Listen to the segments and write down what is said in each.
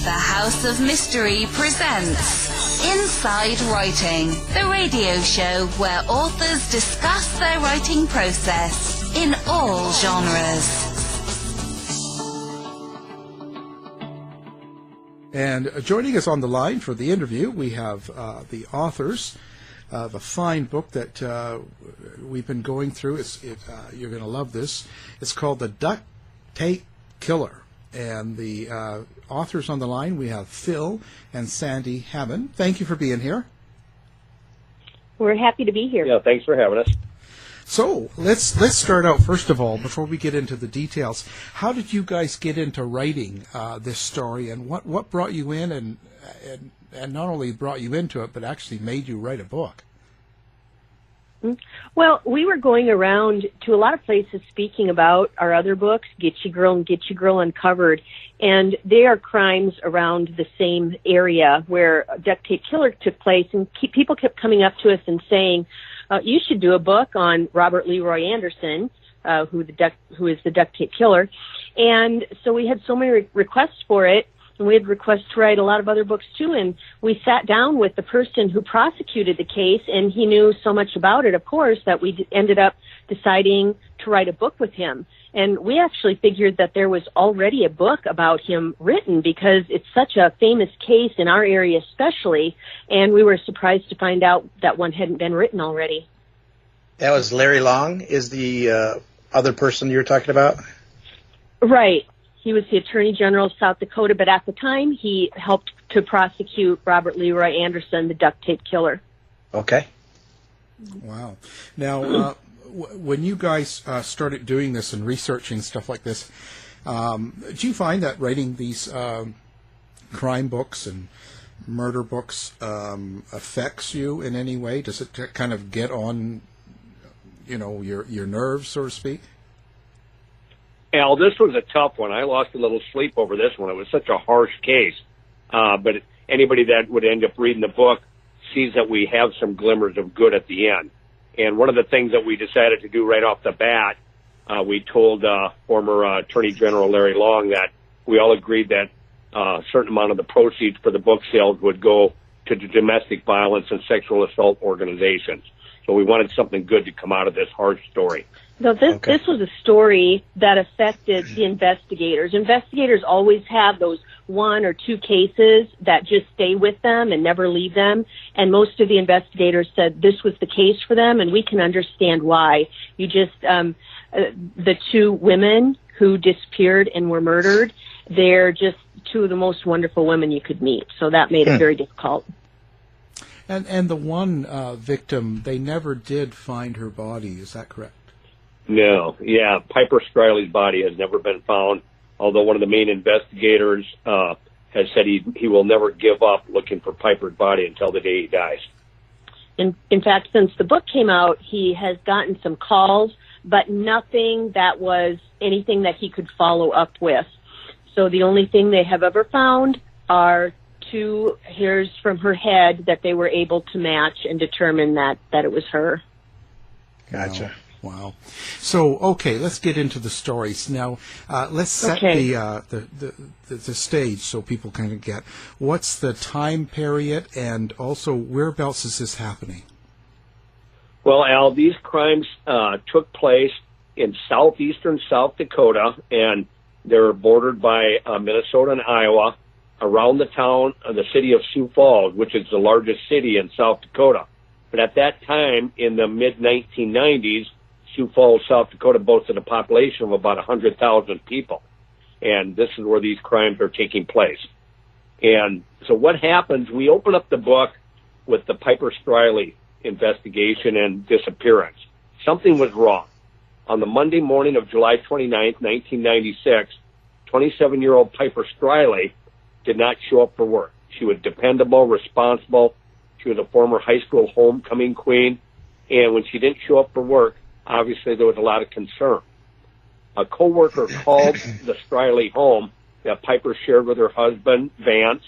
The House of Mystery presents Inside Writing, the radio show where authors discuss their writing process in all genres. And joining us on the line for the interview, we have the authors of a fine book that we've been going through. You're going to love this. It's called The Duct Tape Killer. And the authors on the line, we have Phil and Sandy Hamman. Thank you for being here. We're happy to be here. Yeah, thanks for having us. So let's start out, first of all, before we get into the details. How did you guys get into writing this story, and what brought you in, and not only brought you into it, but actually made you write a book? Well, we were going around to a lot of places speaking about our other books, Get You Girl and Get You Girl Uncovered, and they are crimes around the same area where Duct Tape Killer took place, and people kept coming up to us and saying, you should do a book on Robert Leroy Anderson, who is the Duct Tape Killer. And so we had so many requests for it, and we had requests to write a lot of other books too, and we sat down with the person who prosecuted the case, and he knew so much about it, of course, that we ended up deciding to write a book with him. And we actually figured that there was already a book about him written because it's such a famous case in our area especially, and we were surprised to find out that one hadn't been written already. That was Larry Long, is the other person you were talking about? Right. He was the Attorney General of South Dakota, but at the time he helped to prosecute Robert Leroy Anderson, the Duct Tape Killer. Okay. Wow. Now, when you guys started doing this and researching stuff like this, do you find that writing these crime books and murder books affects you in any way? Does it kind of get on, your nerves, so to speak? Al, this was a tough one. I lost a little sleep over this one. It was such a harsh case. But anybody that would end up reading the book sees that we have some glimmers of good at the end. And one of the things that we decided to do right off the bat, we told former Attorney General Larry Long that we all agreed that a certain amount of the proceeds for the book sales would go to the domestic violence and sexual assault organizations. So we wanted something good to come out of this harsh story. So this was a story that affected the investigators. Investigators always have those one or two cases that just stay with them and never leave them. And most of the investigators said this was the case for them, and we can understand why. You just, the two women who disappeared and were murdered, they're just two of the most wonderful women you could meet. So that made it very difficult. And the one victim, they never did find her body. Is that correct? No. Yeah, Piper Stryley's body has never been found, although one of the main investigators has said he will never give up looking for Piper's body until the day he dies. In fact, since the book came out, he has gotten some calls, but nothing that was anything that he could follow up with. So the only thing they have ever found are two hairs from her head that they were able to match and determine that it was her. Gotcha. Wow. So, okay, let's get into the stories. Now, let's set the stage so people kind of get what's the time period and also whereabouts is this happening? Well, Al, these crimes took place in southeastern South Dakota, and they're bordered by Minnesota and Iowa, around the city of Sioux Falls, which is the largest city in South Dakota. But at that time, in the mid-1990s, Sioux Falls, South Dakota boasted a population of about 100,000 people. And this is where these crimes are taking place. And so what happens, we open up the book with the Piper Streyle investigation and disappearance. Something was wrong. On the Monday morning of July 29th, 1996, 27-year-old Piper Streyle did not show up for work. She was dependable, responsible. She was a former high school homecoming queen. And when she didn't show up for work, obviously there was a lot of concern. A coworker called the Streyle home that Piper shared with her husband, Vance,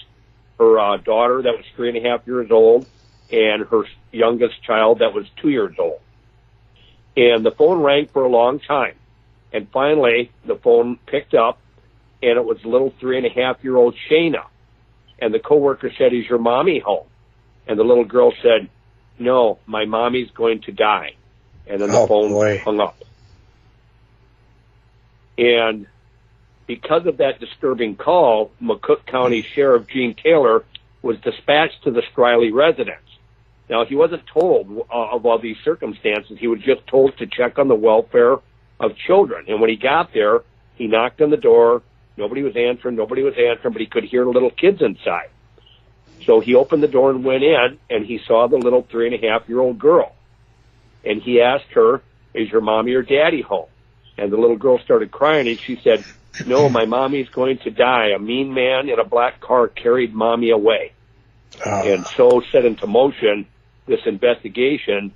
her daughter that was 3.5 years old, and her youngest child that was 2 years old. And the phone rang for a long time. And finally, the phone picked up, and it was little 3.5-year-old Shaina. And the coworker said, "Is your mommy home?" And the little girl said, "No, my mommy's going to die." And then the phone hung up. And because of that disturbing call, McCook County Sheriff Gene Taylor was dispatched to the Streyle residence. Now, he wasn't told of all these circumstances. He was just told to check on the welfare of children. And when he got there, he knocked on the door. Nobody was answering, but he could hear the little kids inside. So he opened the door and went in, and he saw the little 3.5-year-old girl. And he asked her, "Is your mommy or daddy home?" And the little girl started crying, and she said, "No, my mommy's going to die. A mean man in a black car carried mommy away." And so set into motion this investigation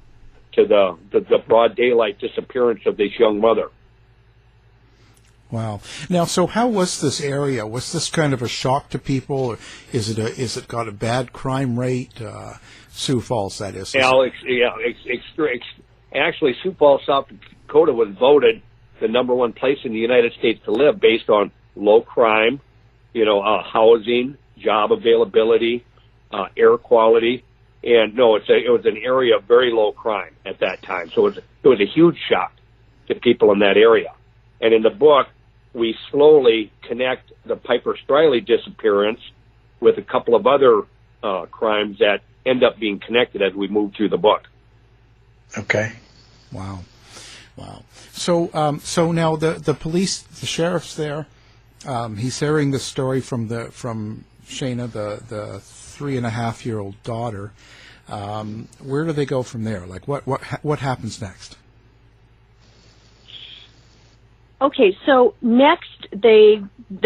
to the broad daylight disappearance of this young mother. Wow. Now, so how was this area? Was this kind of a shock to people? Or is it got a bad crime rate? Sioux Falls, that is. Actually, Sioux Falls, South Dakota was voted the number one place in the United States to live based on low crime, housing, job availability, air quality. And no, it was an area of very low crime at that time. So it was a huge shock to people in that area. And in the book, we slowly connect the Piper Streyle disappearance with a couple of other crimes that end up being connected as we move through the book. Okay. Wow. So now the police, the sheriff's there. He's hearing the story from Shaina, the 3.5-year-old daughter. Where do they go from there? Like what happens next? Okay, so next they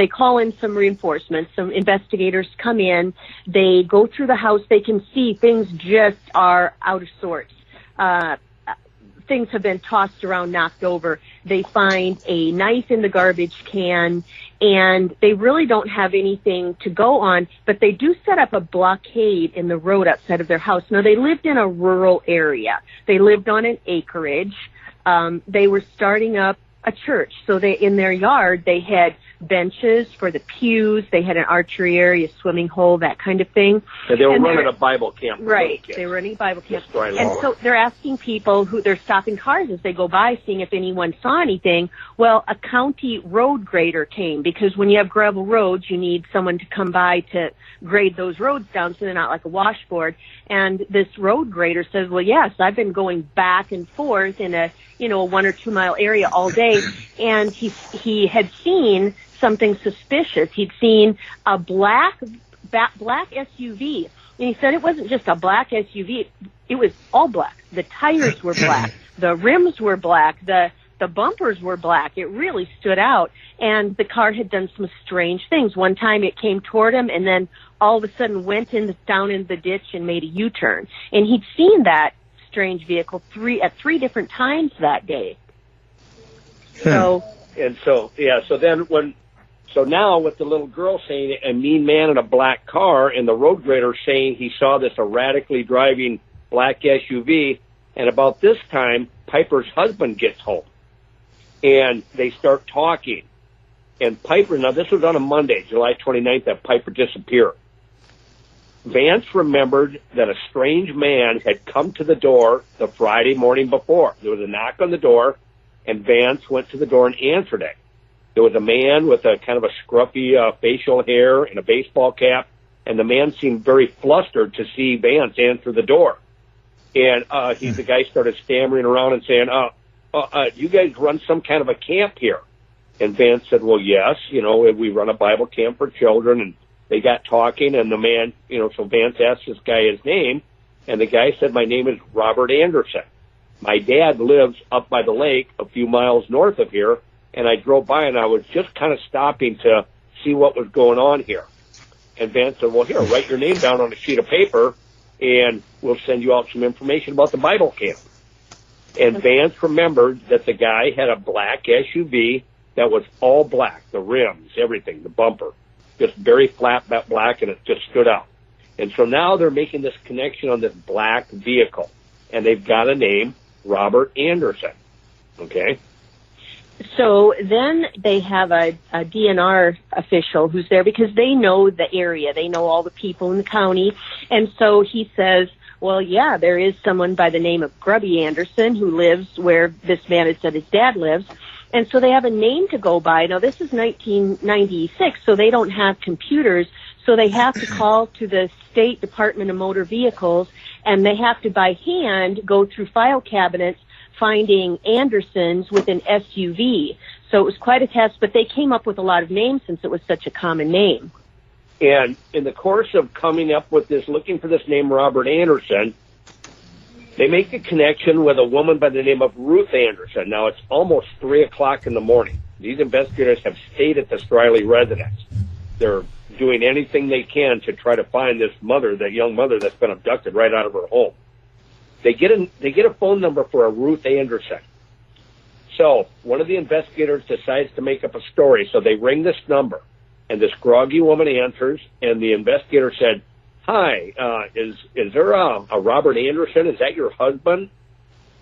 call in some reinforcements. Some investigators come in. They go through the house. They can see things just are out of sorts. Things have been tossed around, knocked over. They find a knife in the garbage can, and they really don't have anything to go on, but they do set up a blockade in the road outside of their house. Now, they lived in a rural area. They lived on an acreage. They were starting up a church. So in their yard, they had benches for the pews. They had an archery area, swimming hole, that kind of thing. So they were running a Bible camp. Right. They were running a Bible camp. And so they're asking people they're stopping cars as they go by, seeing if anyone saw anything. Well, a county road grader came, because when you have gravel roads, you need someone to come by to grade those roads down so they're not like a washboard. And this road grader says, well, yes, I've been going back and forth in a 1 or 2 mile area all day. And he had seen something suspicious. He'd seen a black SUV. And he said it wasn't just a black SUV. It was all black. The tires were black. The rims were black. The bumpers were black. It really stood out. And the car had done some strange things. One time it came toward him and then all of a sudden went down in the ditch and made a U-turn. And he'd seen that strange vehicle at three different times that day. So now with the little girl saying a mean man in a black car, and the road grader saying he saw this erratically driving black SUV, and about this time, Piper's husband gets home, and they start talking. And Piper, now this was on a Monday, July 29th, that Piper disappeared. Vance remembered that a strange man had come to the door the Friday morning before. There was a knock on the door, and Vance went to the door and answered it. There was a man with a kind of a scruffy facial hair and a baseball cap, and the man seemed very flustered to see Vance answer the door. And the guy started stammering around and saying, you guys run some kind of a camp here? And Vance said, well, yes, we run a Bible camp for children. And they got talking, and the man, so Vance asked this guy his name, and the guy said, my name is Robert Anderson. My dad lives up by the lake a few miles north of here, and I drove by, and I was just kind of stopping to see what was going on here. And Vance said, well, here, write your name down on a sheet of paper, and we'll send you out some information about the Bible camp. And Vance remembered that the guy had a black SUV that was all black, the rims, everything, the bumper, just very flat black, and it just stood out. And so now they're making this connection on this black vehicle, and they've got a name, Robert Anderson, okay? So then they have a DNR official who's there because they know the area. They know all the people in the county. And so he says, well, yeah, there is someone by the name of Grubby Anderson who lives where this man had said his dad lives. And so they have a name to go by. Now, this is 1996, so they don't have computers. So they have to call to the State Department of Motor Vehicles, and they have to, by hand, go through file cabinets finding Andersons with an SUV. So it was quite a test, but they came up with a lot of names since it was such a common name. And in the course of coming up with this, looking for this name, Robert Anderson, they make a connection with a woman by the name of Ruth Anderson. Now, it's almost 3 o'clock in the morning. These investigators have stayed at the Streyle residence. They're doing anything they can to try to find this mother, that young mother that's been abducted right out of her home. They get a phone number for a Ruth Anderson. So one of the investigators decides to make up a story. So they ring this number, and this groggy woman answers, and the investigator said, "Hi, is there a Robert Anderson? Is that your husband?"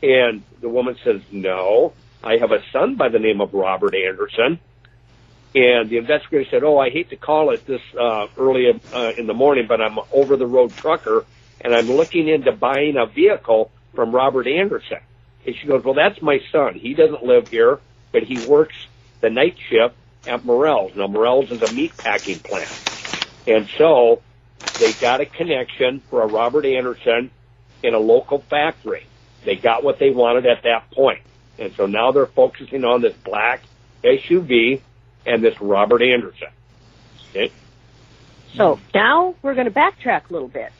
And the woman says, "No, I have a son by the name of Robert Anderson." And the investigator said, "Oh, I hate to call it this early in the morning, but I'm an over-the-road trucker, and I'm looking into buying a vehicle from Robert Anderson." And she goes, "Well, that's my son. He doesn't live here, but he works the night shift at Morrell's." Now, Morrell's is a meat packing plant. And so they got a connection for a Robert Anderson in a local factory. They got what they wanted at that point. And so now they're focusing on this black SUV and this Robert Anderson. Okay? So now we're going to backtrack a little bit,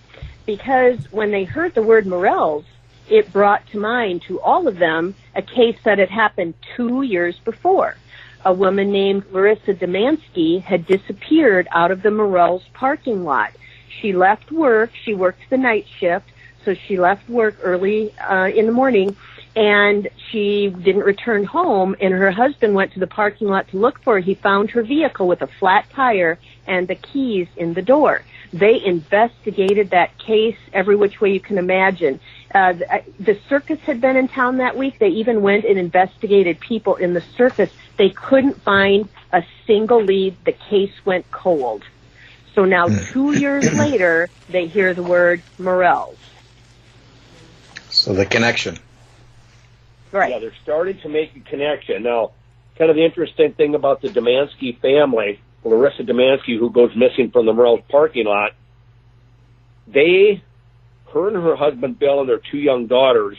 because when they heard the word Morrell's, it brought to mind to all of them a case that had happened 2 years before. A woman named Larissa Demansky had disappeared out of the Morrell's parking lot. She left work. She worked the night shift, so she left work early in the morning, and she didn't return home, and her husband went to the parking lot to look for her. He found her vehicle with a flat tire and the keys in the door. They investigated that case every which way you can imagine. The circus had been in town that week. They even went and investigated people in the circus. They couldn't find a single lead. The case went cold. So now 2 years later, they hear the word Morrell's. So the connection. Right. Yeah, they're starting to make a connection. Now, kind of the interesting thing about the Demansky family, Larissa Demansky, who goes missing from the Morrell's parking lot, her and her husband Bill and their 2 young daughters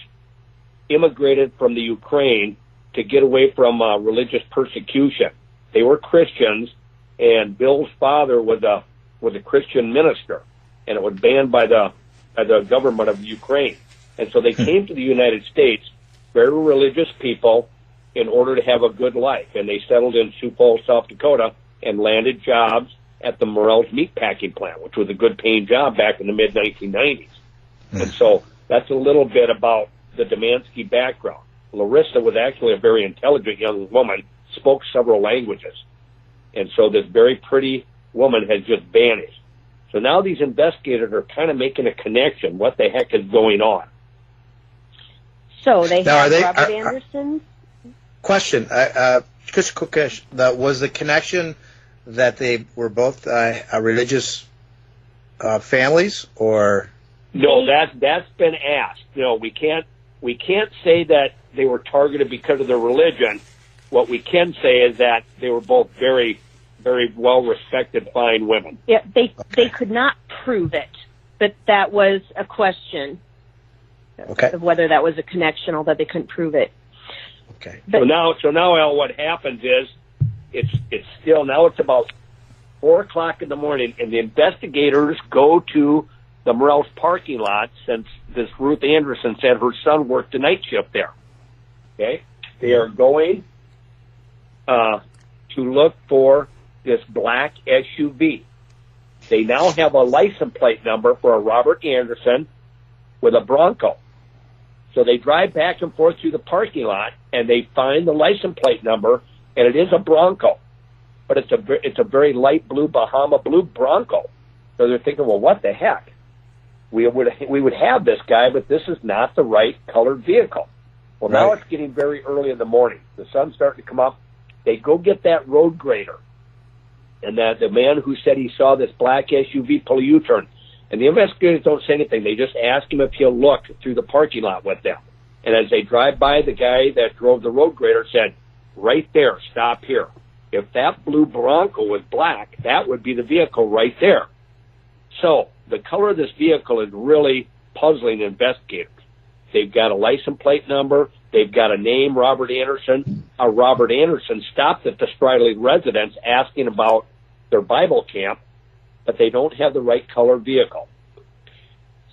immigrated from the Ukraine to get away from religious persecution. They were Christians, and Bill's father was a Christian minister, and it was banned by the government of Ukraine. And so they came to the United States, very religious people, in order to have a good life. And they settled in Sioux Falls, South Dakota, and landed jobs at the Morrell's meat packing plant, which was a good paying job back in the mid-1990s. And so that's a little bit about the Demansky background. Larissa was actually a very intelligent young woman, spoke several languages. And so this very pretty woman has just vanished. So now these investigators are kind of making a connection. What the heck is going on? So they have Robert Anderson. Question. Was the connection that they were both religious families, or? No, that's been asked. No, we can't say that they were targeted because of their religion. What we can say is that they were both very, very well-respected, fine women. Yeah, they could not prove it, but that was a question of whether that was a connection, although they couldn't prove it. Okay. But, so now, Al, what happens is it's still now it's about 4 o'clock in the morning, and the investigators go to the Morrell's parking lot, since this Ruth Anderson said her son worked the night shift there. Okay, they are going to look for this black SUV. They now have a license plate number for a Robert Anderson with a Bronco. So they drive back and forth through the parking lot, and they find the license plate number, and it is a Bronco, but it's a very light blue, Bahama blue Bronco. So they're thinking, well, what the heck? We would have this guy, but this is not the right colored vehicle. Well, now Right. it's getting very early in the morning. The sun's starting to come up. They go get that road grader. And that the man who said he saw this black SUV pull a U-turn. And the investigators don't say anything. They just ask him if he'll look through the parking lot with them. And as they drive by, the guy that drove the road grader said, right there, stop here. If that blue Bronco was black, that would be the vehicle right there. So the color of this vehicle is really puzzling investigators. They've got a license plate number. They've got a name, Robert Anderson. Robert Anderson stopped at the Streyle residence asking about their Bible camp, but they don't have the right color vehicle.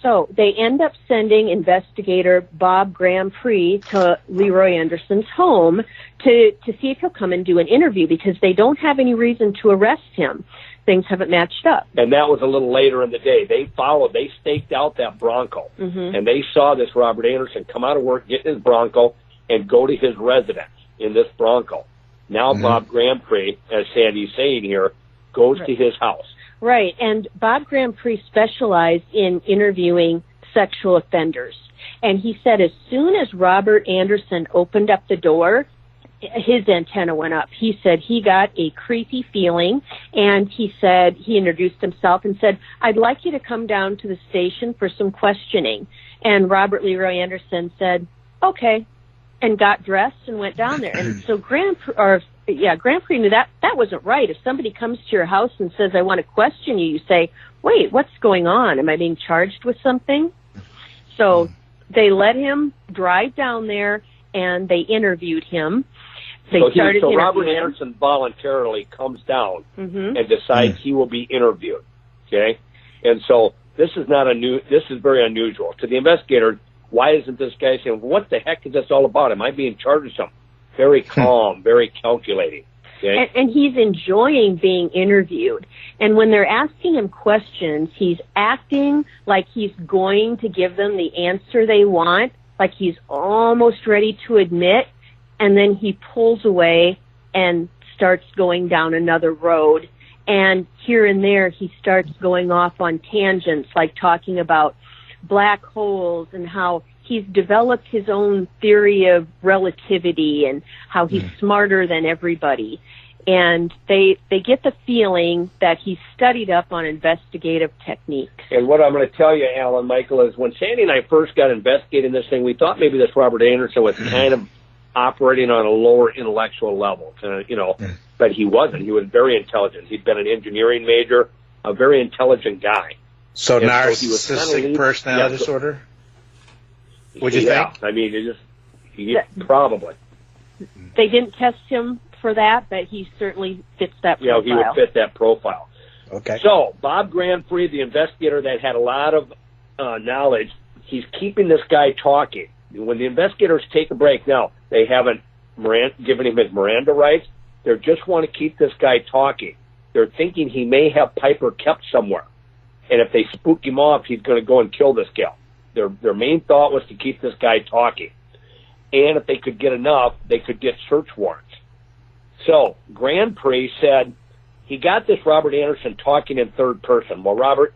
So they end up sending investigator Bob Grand Prix to Leroy Anderson's home to see if he'll come and do an interview because they don't have any reason to arrest him. Things haven't matched up. And that was a little later in the day. They staked out that Bronco. Mm-hmm. And they saw this Robert Anderson come out of work, get in his Bronco, and go to his residence in this Bronco. Now Bob Grand Prix, as Sandy's saying here, goes to his house. Right, and Bob Grand Prix specialized in interviewing sexual offenders. And he said as soon as Robert Anderson opened up the door, his antenna went up. He said he got a creepy feeling, and he said he introduced himself and said, I'd like you to come down to the station for some questioning. And Robert Leroy Anderson said, okay, and got dressed and went down there. And so Grand Prix knew that wasn't right. If somebody comes to your house and says, I want to question you, you say, wait, what's going on? Am I being charged with something? So they let him drive down there, and they interviewed him. So Robert Anderson voluntarily comes down and decides he will be interviewed. Okay, and so this is very unusual to the investigator. Why isn't this guy saying, what the heck is this all about? Am I being charged with something? Very calm, very calculating. Okay? And he's enjoying being interviewed. And when they're asking him questions, he's acting like he's going to give them the answer they want, like he's almost ready to admit, and then he pulls away and starts going down another road. And here and there, he starts going off on tangents, like talking about black holes and how he's developed his own theory of relativity and how he's smarter than everybody. And they get the feeling that he's studied up on investigative techniques. And what I'm going to tell you, Alan, Michael, is when Sandy and I first got investigating this thing, we thought maybe this Robert Anderson was kind of operating on a lower intellectual level, but he wasn't. He was very intelligent. He'd been an engineering major, a very intelligent guy. So and narcissistic personality disorder? Would you think? I mean, probably. They didn't test him for that, but he certainly fits that profile. He would fit that profile. Okay. So Bob Grand Prix, the investigator that had a lot of knowledge, he's keeping this guy talking. When the investigators take a break now, they haven't given him his Miranda rights. They just want to keep this guy talking. They're thinking he may have Piper kept somewhere. And if they spook him off, he's going to go and kill this gal. Their main thought was to keep this guy talking. And if they could get enough, they could get search warrants. So Grand Prix said he got this Robert Anderson talking in third person. Well, Robert,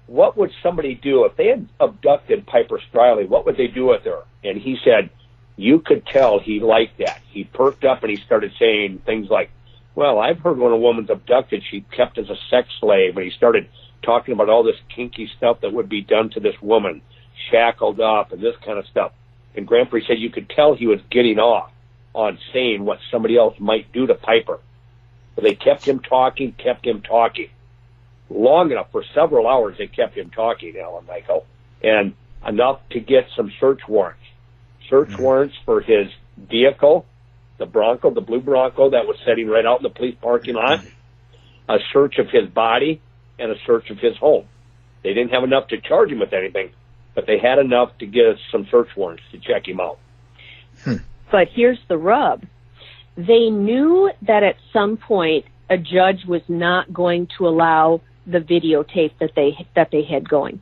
what would somebody do if they had abducted Piper Streyle? What would they do with her? And he said, you could tell he liked that. He perked up and he started saying things like, well, I've heard when a woman's abducted, she's kept as a sex slave. And he started talking about all this kinky stuff that would be done to this woman, shackled up and this kind of stuff. And Grand Prix said you could tell he was getting off on saying what somebody else might do to Piper. But they kept him talking. Long enough, for several hours, they kept him talking, Alan, Michael, and enough to get some search warrants. Search warrants for his vehicle, the Bronco, the blue Bronco that was sitting right out in the police parking lot, a search of his body, and a search of his home. They didn't have enough to charge him with anything, but they had enough to get us some search warrants to check him out. But here's the rub. They knew that at some point a judge was not going to allow the videotape that they had going.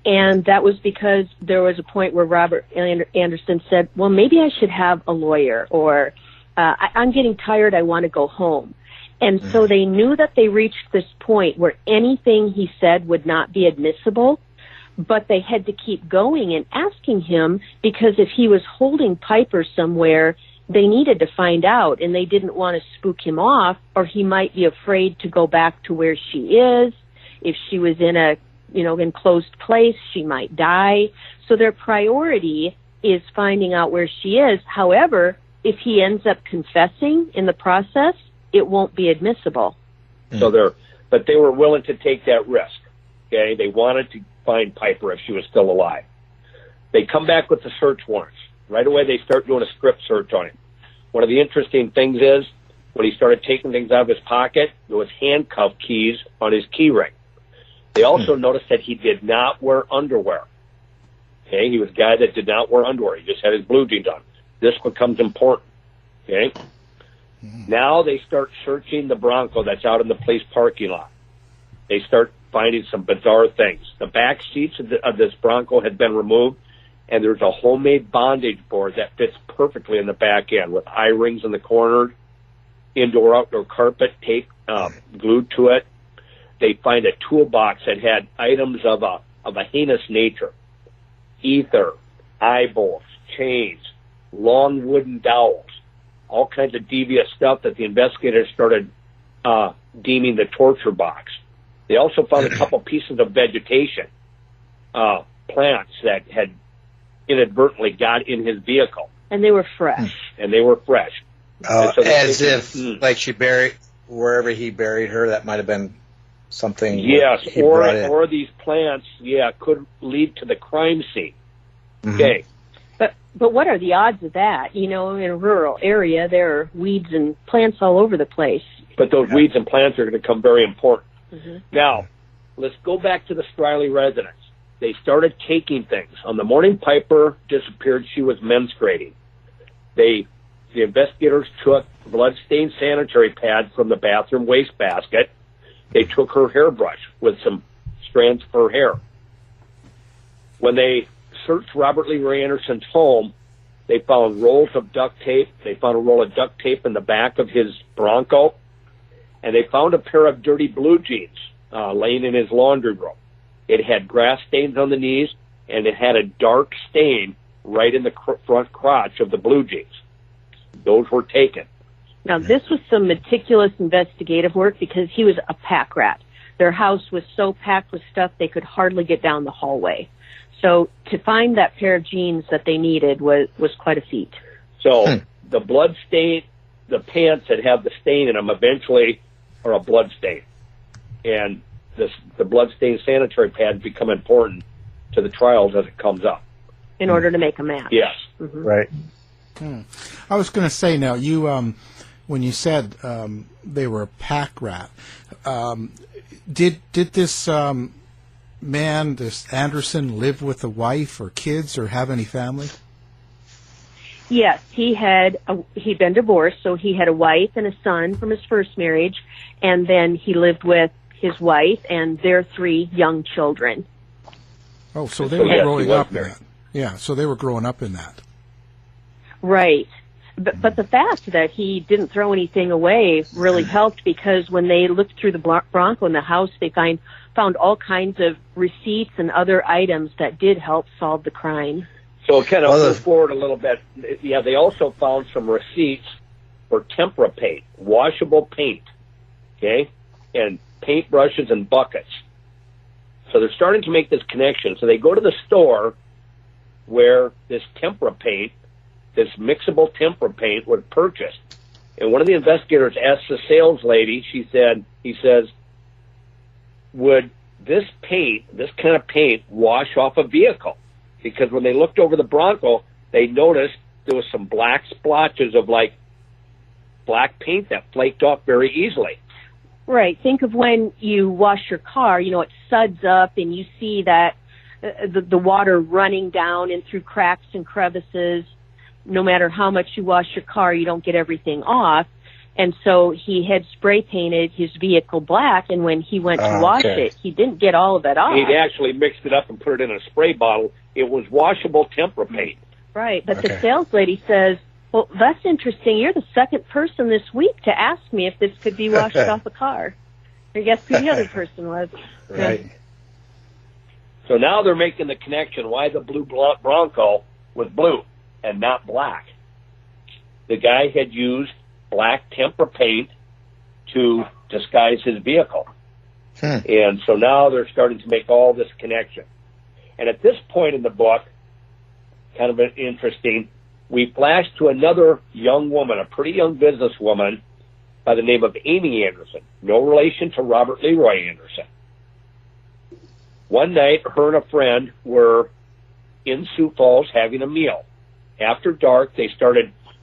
And that was because there was a point where Robert Anderson said, well, maybe I should have a lawyer, or I'm getting tired, I want to go home. And so they knew that they reached this point where anything he said would not be admissible, but they had to keep going and asking him, because if he was holding Piper somewhere, they needed to find out, and they didn't want to spook him off, or he might be afraid to go back to where she is. If she was in a, enclosed place, she might die. So their priority is finding out where she is. However, if he ends up confessing in the process, it won't be admissible. But they were willing to take that risk. Okay, they wanted to find Piper if she was still alive. They come back with the search warrants. Right away, they start doing a strip search on him. One of the interesting things is, when he started taking things out of his pocket, there was handcuff keys on his key ring. They also noticed that he did not wear underwear. Okay, he was a guy that did not wear underwear. He just had his blue jeans on. This becomes important. Okay, now they start searching the Bronco that's out in the police parking lot. They start finding some bizarre things. The back seats of this Bronco had been removed, and there's a homemade bondage board that fits perfectly in the back end with eye rings in the corners, indoor-outdoor carpet tape glued to it. They find a toolbox that had items of a heinous nature: ether, eyeballs, chains, long wooden dowels, all kinds of devious stuff that the investigators started deeming the torture box. They also found a couple pieces of vegetation, plants that had inadvertently got in his vehicle. And they were fresh. So as if, like she buried, wherever he buried her, that might have been something. Yes, or these plants, could lead to the crime scene. Okay. But what are the odds of that? In a rural area, there are weeds and plants all over the place. But those weeds and plants are going to become very important. Now, let's go back to the Streyle residence. They started taking things. On the morning Piper disappeared, she was menstruating. The investigators took blood-stained sanitary pads from the bathroom wastebasket. They took her hairbrush with some strands of her hair. When they searched Robert Leroy Anderson's home, they found rolls of duct tape. They found a roll of duct tape in the back of his Bronco, and they found a pair of dirty blue jeans laying in his laundry room. It had grass stains on the knees, and it had a dark stain right in the front crotch of the blue jeans. Those were taken. Now, this was some meticulous investigative work because he was a pack rat. Their house was so packed with stuff they could hardly get down the hallway. So to find that pair of jeans that they needed was quite a feat. So the blood stain, the pants that have the stain in them eventually are a blood stain. And the blood-stained sanitary pads become important to the trials as it comes up. In order to make a match. Yes. Right. I was going to say, now, you when you said they were a pack rat, did this man, this Anderson, live with a wife or kids or have any family? Yes, he'd been divorced, so he had a wife and a son from his first marriage, and then he lived with his wife and their 3 young children. Oh, so they were growing up in that. Yeah, so they were growing up in that. Right. But the fact that he didn't throw anything away really helped, because when they looked through the Bronco in the house, they found all kinds of receipts and other items that did help solve the crime. So kind of move forward a little bit. Yeah, they also found some receipts for tempera paint, washable paint, okay, and paint brushes and buckets. So they're starting to make this connection. So they go to the store where this tempera paint, this mixable tempera paint, was purchased. And one of the investigators asked the sales lady, he says, would this paint, this kind of paint, wash off a vehicle? Because when they looked over the Bronco, they noticed there was some black splotches of black paint that flaked off very easily. Right. Think of when you wash your car, it suds up and you see that the water running down and through cracks and crevices. No matter how much you wash your car, you don't get everything off. And so he had spray painted his vehicle black, and when he went to wash it, he didn't get all of it off. He'd actually mixed it up and put it in a spray bottle. It was washable tempera paint. Right, but the sales lady says, well, that's interesting. You're the second person this week to ask me if this could be washed off a car. I guess who the other person was. Right. So now they're making the connection why the blue Bronco was blue and not black. The guy had used black tempera paint to disguise his vehicle. And so now they're starting to make all this connection. And at this point in the book, kind of interesting, we flash to another young woman, a pretty young businesswoman by the name of Amy Anderson, no relation to Robert Leroy Anderson. One night, her and a friend were in Sioux Falls having a meal. After dark,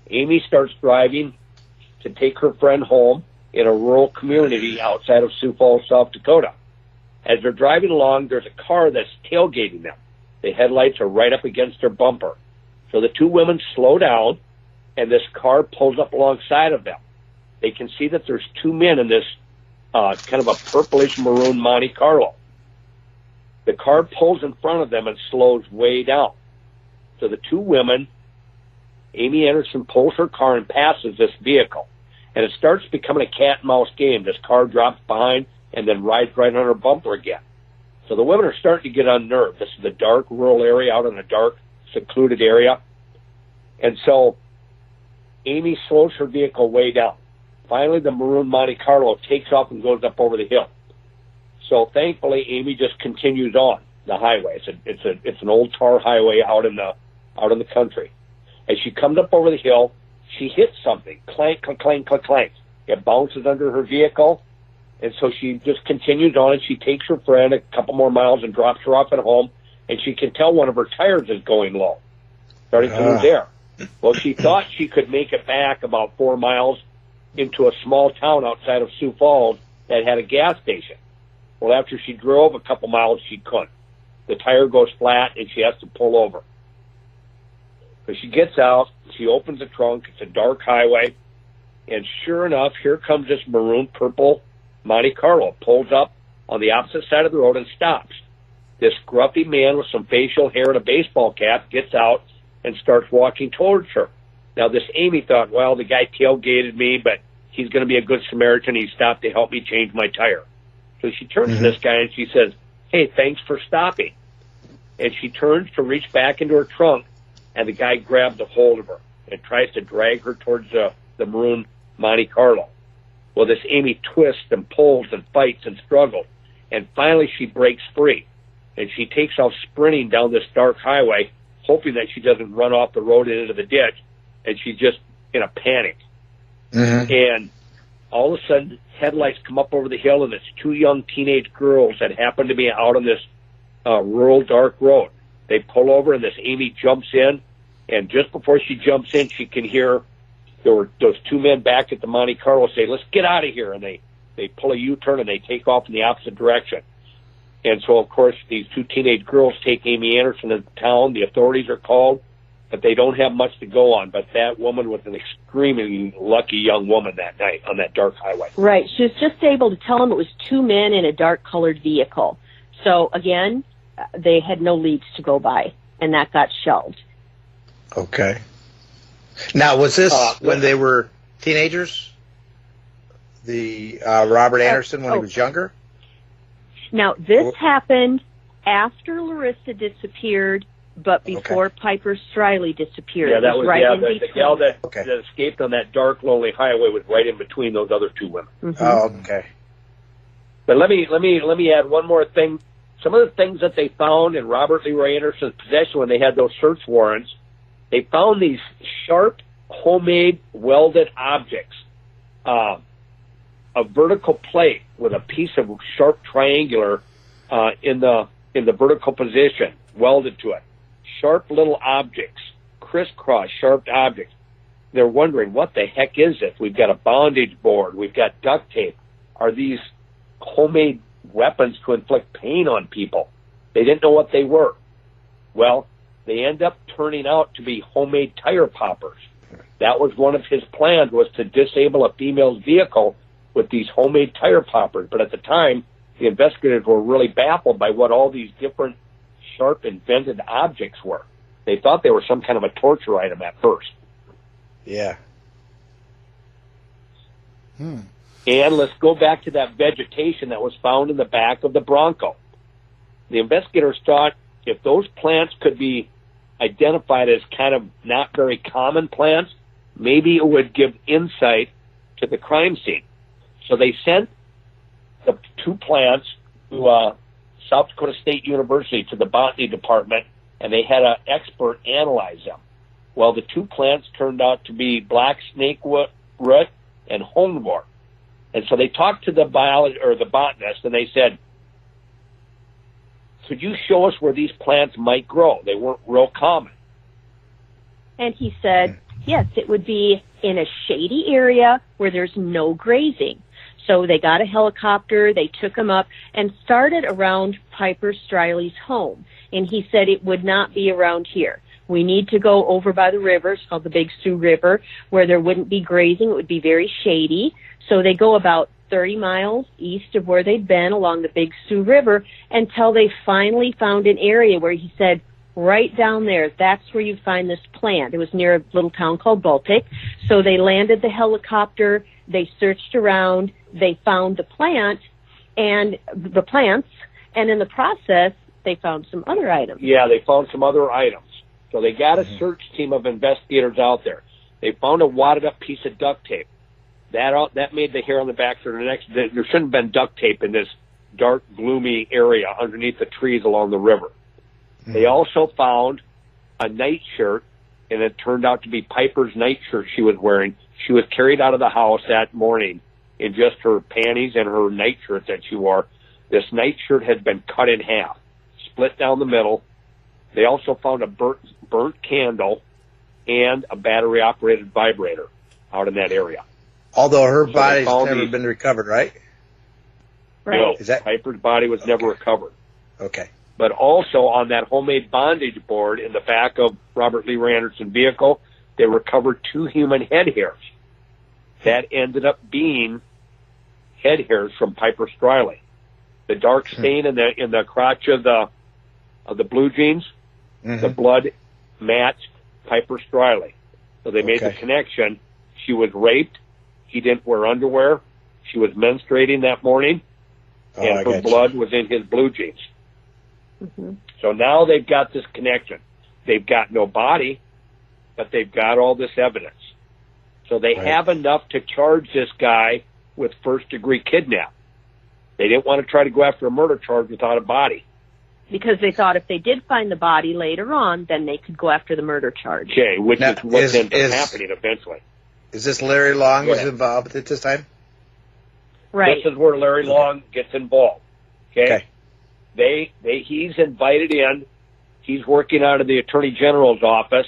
Amy starts driving to take her friend home in a rural community outside of Sioux Falls, South Dakota. As they're driving along, there's a car that's tailgating them. The headlights are right up against their bumper. So the two women slow down, and this car pulls up alongside of them. They can see that there's two men in this kind of a purplish maroon Monte Carlo. The car pulls in front of them and slows way down. So the two women, Amy Anderson pulls her car and passes this vehicle. And it starts becoming a cat and mouse game. This car drops behind and then rides right on her bumper again. So the women are starting to get unnerved. This is a dark rural area out in a dark, secluded area. And so Amy slows her vehicle way down. Finally, the maroon Monte Carlo takes off and goes up over the hill. So thankfully, Amy just continues on the highway. It's an old tar highway out in the country. As she comes up over the hill, she hits something. Clank, clank, clank, clank, clank. It bounces under her vehicle, and so she just continues on, and she takes her friend a couple more miles and drops her off at home, and she can tell one of her tires is going low, starting to lose air. Well, she thought she could make it back about 4 miles into a small town outside of Sioux Falls that had a gas station. Well, after she drove a couple miles, she couldn't. The tire goes flat, and she has to pull over. So she gets out, she opens the trunk, it's a dark highway, and sure enough, here comes this maroon-purple Monte Carlo, pulls up on the opposite side of the road and stops. This scruffy man with some facial hair and a baseball cap gets out and starts walking towards her. Now, this Amy thought, well, the guy tailgated me, but he's going to be a good Samaritan. He stopped to help me change my tire. So she turns to this guy and she says, hey, thanks for stopping. And she turns to reach back into her trunk, and the guy grabs a hold of her and tries to drag her towards the maroon Monte Carlo. Well, this Amy twists and pulls and fights and struggles, and finally she breaks free, and she takes off sprinting down this dark highway, hoping that she doesn't run off the road into the ditch, and she's just in a panic. And all of a sudden, headlights come up over the hill, and it's two young teenage girls that happen to be out on this rural dark road. They pull over, and this Amy jumps in, and just before she jumps in, she can hear those two men back at the Monte Carlo say, let's get out of here, and they pull a U-turn, and they take off in the opposite direction. And so, of course, these two teenage girls take Amy Anderson into town. The authorities are called, but they don't have much to go on. But that woman was an extremely lucky young woman that night on that dark highway. Right. She was just able to tell them it was two men in a dark-colored vehicle. So, again, they had no leads to go by, and that got shelved. Okay. Now, was this when they were teenagers? The Robert Anderson when he was younger? Now, this happened after Larissa disappeared, but before Piper Streyle disappeared. Yeah, that was right the gal that escaped on that dark, lonely highway was right in between those other two women. Oh, okay. But let me add one more thing. Some of the things that they found in Robert Leroy Anderson's possession when they had those search warrants, they found these sharp, homemade, welded objects. A vertical plate with a piece of sharp triangular in the vertical position welded to it. Sharp little objects, crisscross sharp objects. They're wondering, what the heck is this? We've got a bondage board. We've got duct tape. Are these homemade weapons to inflict pain on people? They didn't know what they were. Well, they end up turning out to be homemade tire poppers. That was one of his plans, was to disable a female's vehicle with these homemade tire poppers. But at the time, the investigators were really baffled by what all these different sharp invented objects were. They thought they were some kind of a torture item at first. Yeah. And let's go back to that vegetation that was found in the back of the Bronco. the investigators thought if those plants could be identified as kind of not very common plants, maybe it would give insight to the crime scene. So they sent the 2 plants to South Dakota State University to the botany department, and they had an expert analyze them. Well, the 2 plants turned out to be black snakewood root and honewort. And so they talked to the botanist, and they said, could you show us where these plants might grow? They weren't real common. And he said, yes, it would be in a shady area where there's no grazing. So they got a helicopter, they took him up, and started around Piper Stryley's home. And he said it would not be around here. We need to go over by the river, it's called the Big Sioux River, where there wouldn't be grazing, it would be very shady. So they go about 30 miles east of where they'd been along the Big Sioux River until they finally found an area where he said, right down there, that's where you find this plant. It was near a little town called Baltic. So they landed the helicopter, they searched around, they found the plants, and in the process, they found some other items. Yeah, they found some other items. So they got a search team of investigators out there. They found a wadded up piece of duct tape. That made the hair on the back of their necks. There shouldn't have been duct tape in this dark, gloomy area underneath the trees along the river. Mm-hmm. They also found a nightshirt, and it turned out to be Piper's nightshirt she was wearing. She was carried out of the house that morning in just her panties and her nightshirt that she wore. This nightshirt had been cut in half, split down the middle. They also found a burnt candle and a battery-operated vibrator out in that area. Although her body's never been recovered, right? Right. No, Piper's body was never recovered. Okay. But also on that homemade bondage board in the back of Robert Leroy Anderson's vehicle, they recovered 2 human head hairs. That ended up being head hairs from Piper Streyle. The dark stain in the crotch of the blue jeans, the blood matched Piper Streyle. So they made the connection. She was raped. He didn't wear underwear. She was menstruating that morning, and her blood was in his blue jeans. Mm-hmm. So now they've got this connection. They've got no body, but they've got all this evidence. So they have enough to charge this guy with first-degree kidnap. They didn't want to try to go after a murder charge without a body. Because they thought if they did find the body later on, then they could go after the murder charge. Okay, which is what ended up happening eventually. Is this Larry Long was involved at this time? Right. This is where Larry Long gets involved. Okay. He's invited in. He's working out of the Attorney General's office,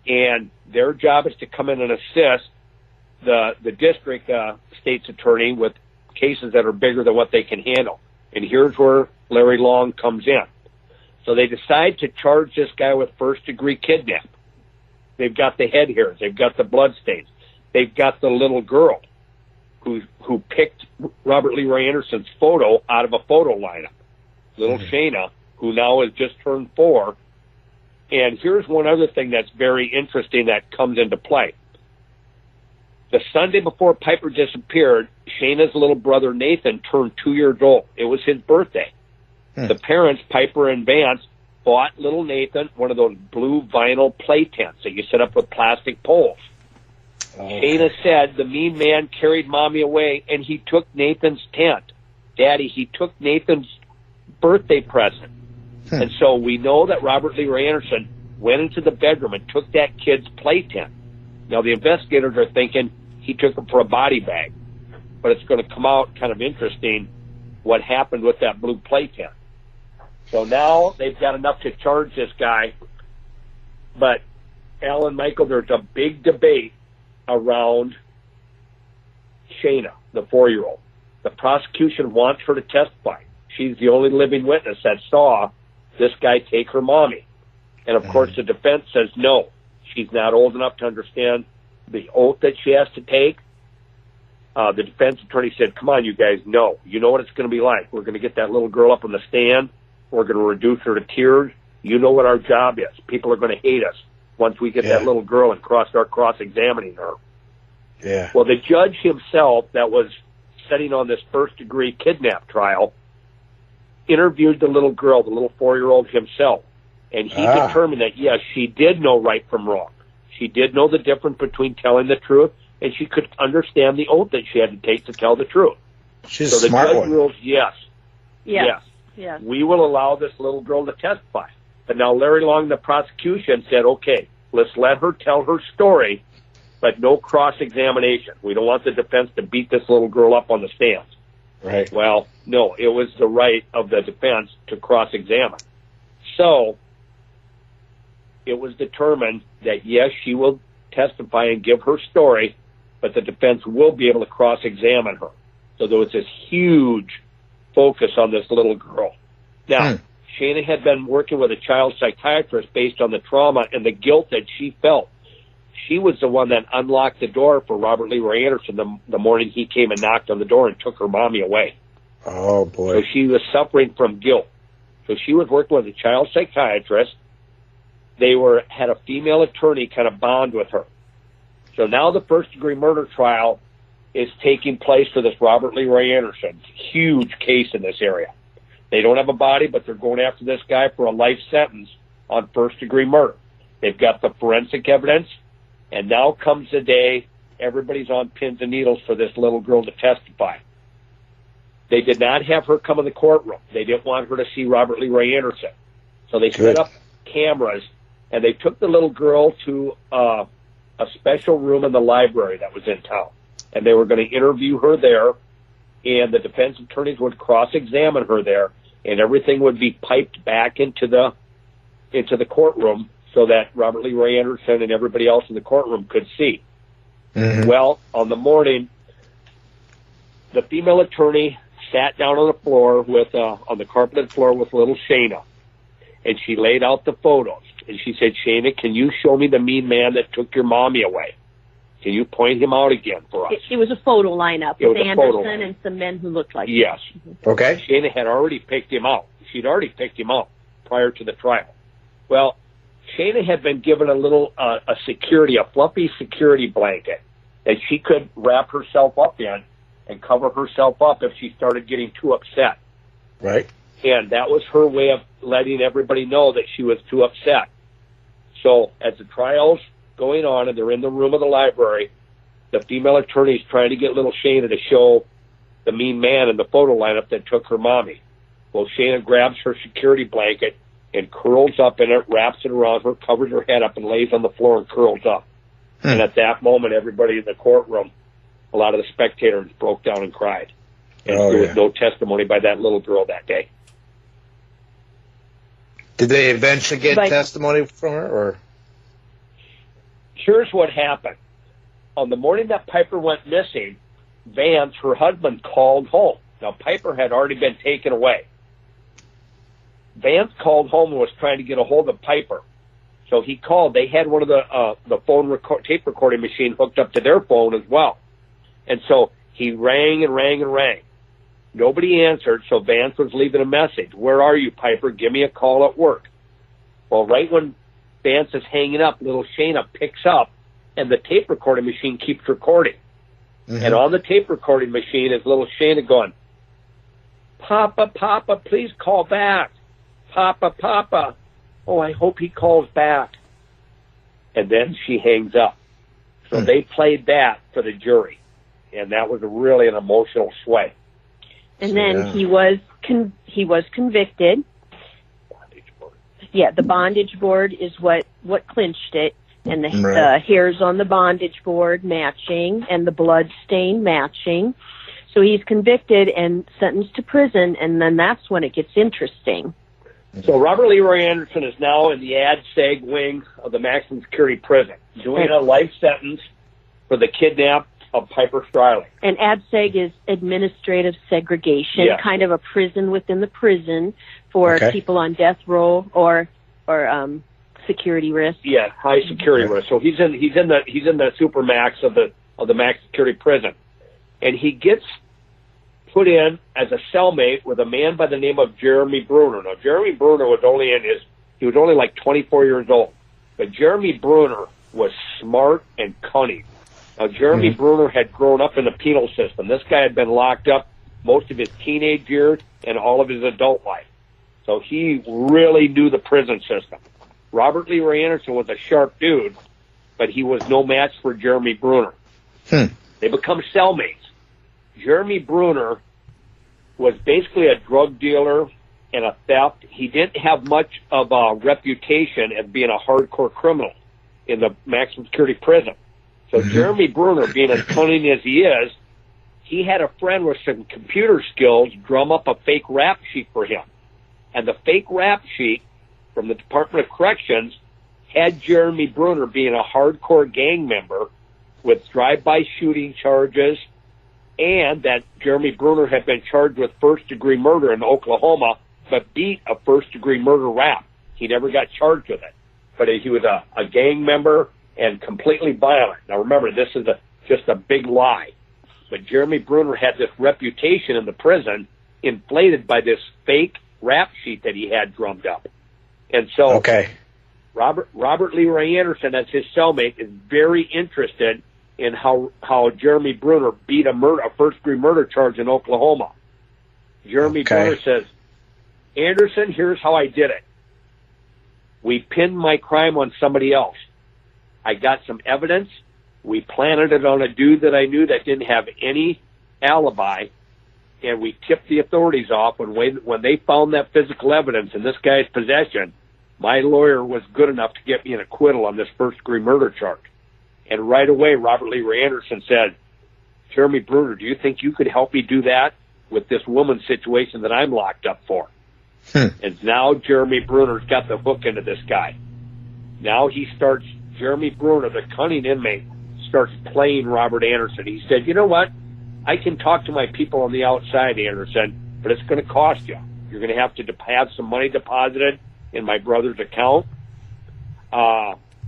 and their job is to come in and assist the district state's attorney with cases that are bigger than what they can handle. And here's where Larry Long comes in. So they decide to charge this guy with first-degree kidnap. They've got the head hairs. They've got the blood stains. They've got the little girl who picked Robert Leroy Anderson's photo out of a photo lineup. Little Shaina, who now has just turned 4. And here's one other thing that's very interesting that comes into play. The Sunday before Piper disappeared, Shaina's little brother Nathan turned 2 years old. It was his birthday. The parents, Piper and Vance, bought little Nathan one of those blue vinyl play tents that you set up with plastic poles. Shaina said the mean man carried Mommy away, and he took Nathan's tent. Daddy, he took Nathan's birthday present. And so we know that Robert Leroy Anderson went into the bedroom and took that kid's play tent. Now, the investigators are thinking he took him for a body bag, but it's going to come out kind of interesting what happened with that blue play tent. So now they've got enough to charge this guy, but Alan, Michael, there's a big debate around Shaina, the 4-year-old. The prosecution wants her to testify. She's the only living witness that saw this guy take her mommy. And, of course, the defense says no. She's not old enough to understand the oath that she has to take. The defense attorney said, come on, you guys, no. You know what it's going to be like. We're going to get that little girl up on the stand. We're going to reduce her to tears. You know what our job is. People are going to hate us once we get that little girl and start cross-examining her. Yeah. Well, the judge himself that was sitting on this first-degree kidnap trial, interviewed the little girl, the little 4-year-old himself, and he determined that, yes, she did know right from wrong. She did know the difference between telling the truth, and she could understand the oath that she had to take to tell the truth. She's so a smart the judge one. rules, yes, Yes. we will allow this little girl to testify. But now Larry Long, the prosecution, said, okay, let's let her tell her story, but no cross-examination. We don't want the defense to beat this little girl up on the stands. Right. Well, no, it was the right of the defense to cross-examine. So it was determined that, yes, she will testify and give her story, but the defense will be able to cross-examine her. So there was this huge focus on this little girl. Now, Shaina had been working with a child psychiatrist based on the trauma and the guilt that she felt. She was the one that unlocked the door for Robert Leroy Anderson the morning he came and knocked on the door and took her mommy away. Oh, boy. So she was suffering from guilt. So she was working with a child psychiatrist. They had a female attorney kind of bond with her. So now the first-degree murder trial is taking place for this Robert Leroy Anderson. Huge case in this area. They don't have a body, but they're going after this guy for a life sentence on first-degree murder. They've got the forensic evidence, and now comes the day everybody's on pins and needles for this little girl to testify. They did not have her come in the courtroom. They didn't want her to see Robert Leroy Anderson. So they set up cameras, and they took the little girl to a special room in the library that was in town. And they were going to interview her there, and the defense attorneys would cross-examine her there, and everything would be piped back into the courtroom so that Robert Leroy Anderson and everybody else in the courtroom could see. Well, on the morning, the female attorney sat down on the floor on the carpeted floor with little Shaina, and she laid out the photos. And she said, Shaina, can you show me the mean man that took your mommy away? Can you point him out again for us? It was a photo lineup with Anderson and some men who looked like him. Yes. Okay. Shaina had already picked him out. She'd already picked him out prior to the trial. Well, Shaina had been given a little a fluffy security blanket that she could wrap herself up in and cover herself up if she started getting too upset. Right. And that was her way of letting everybody know that she was too upset. So as the trial's going on and they're in the room of the library, the female attorney is trying to get little Shaina to show the mean man in the photo lineup that took her mommy. Well, Shaina grabs her security blanket and curls up in it, wraps it around her, covers her head up, and lays on the floor and curls up. And at that moment, everybody in the courtroom, a lot of the spectators broke down and cried. And there was no testimony by that little girl that day. Did they eventually get testimony from her, or? Here's what happened. On the morning that Piper went missing, Vance, her husband, called home. Now, Piper had already been taken away. Vance called home and was trying to get a hold of Piper. So he called. They had one of the phone tape recording machine hooked up to their phone as well. And so he rang and rang and rang. Nobody answered, so Vance was leaving a message. Where are you, Piper? Give me a call at work. Well, right when Vance is hanging up, little Shaina picks up, and the tape recording machine keeps recording. And on the tape recording machine is little Shaina going, Papa, Papa, please call back. Papa, Papa. Oh, I hope he calls back. And then she hangs up. So they played that for the jury, and that was really an emotional sway. And then he was convicted. Yeah, the bondage board is what clinched it, and the hairs on the bondage board matching, and the blood stain matching. So he's convicted and sentenced to prison, and then that's when it gets interesting. So Robert Leroy Anderson is now in the ADSEG wing of the maximum security prison, doing a life sentence for the kidnap of Piper Streyle. And ADSEG is administrative segregation, kind of a prison within the prison for people on death row or security risk. Yeah, high security risk. So he's in the supermax of the max security prison, and he gets put in as a cellmate with a man by the name of Jeremy Bruner. Now, Jeremy Bruner was only like 24 years old, but Jeremy Bruner was smart and cunning. Now, Jeremy Bruner had grown up in the penal system. This guy had been locked up most of his teenage years, and all of his adult life. So he really knew the prison system. Robert Leroy Anderson was a sharp dude, but he was no match for Jeremy Bruner. They become cellmates. Jeremy Bruner was basically a drug dealer and a theft. He didn't have much of a reputation as being a hardcore criminal in the maximum security prison. So Jeremy Bruner, being as cunning as he is, he had a friend with some computer skills drum up a fake rap sheet for him. And the fake rap sheet from the Department of Corrections had Jeremy Bruner being a hardcore gang member with drive-by shooting charges, and that Jeremy Bruner had been charged with first-degree murder in Oklahoma, but beat a first-degree murder rap. He never got charged with it. But he was a gang member and completely violent. Now remember, this is just a big lie. But Jeremy Bruner had this reputation in the prison inflated by this fake rap sheet that he had drummed up. And so Robert Leroy Anderson, as his cellmate, is very interested in how Jeremy Bruner beat a first-degree murder charge in Oklahoma. Jeremy Bruner says, Anderson, here's how I did it. We pinned my crime on somebody else. I got some evidence. We planted it on a dude that I knew that didn't have any alibi, and we tipped the authorities off. When they found that physical evidence in this guy's possession, my lawyer was good enough to get me an acquittal on this first-degree murder charge. And right away, Robert Leroy Anderson said, Jeremy Bruner, do you think you could help me do that with this woman's situation that I'm locked up for? And now Jeremy Bruner's got the hook into this guy. Now Jeremy Bruner, the cunning inmate, starts playing Robert Anderson. He said, you know what? I can talk to my people on the outside, Anderson, but it's going to cost you. You're going to have have some money deposited in my brother's account.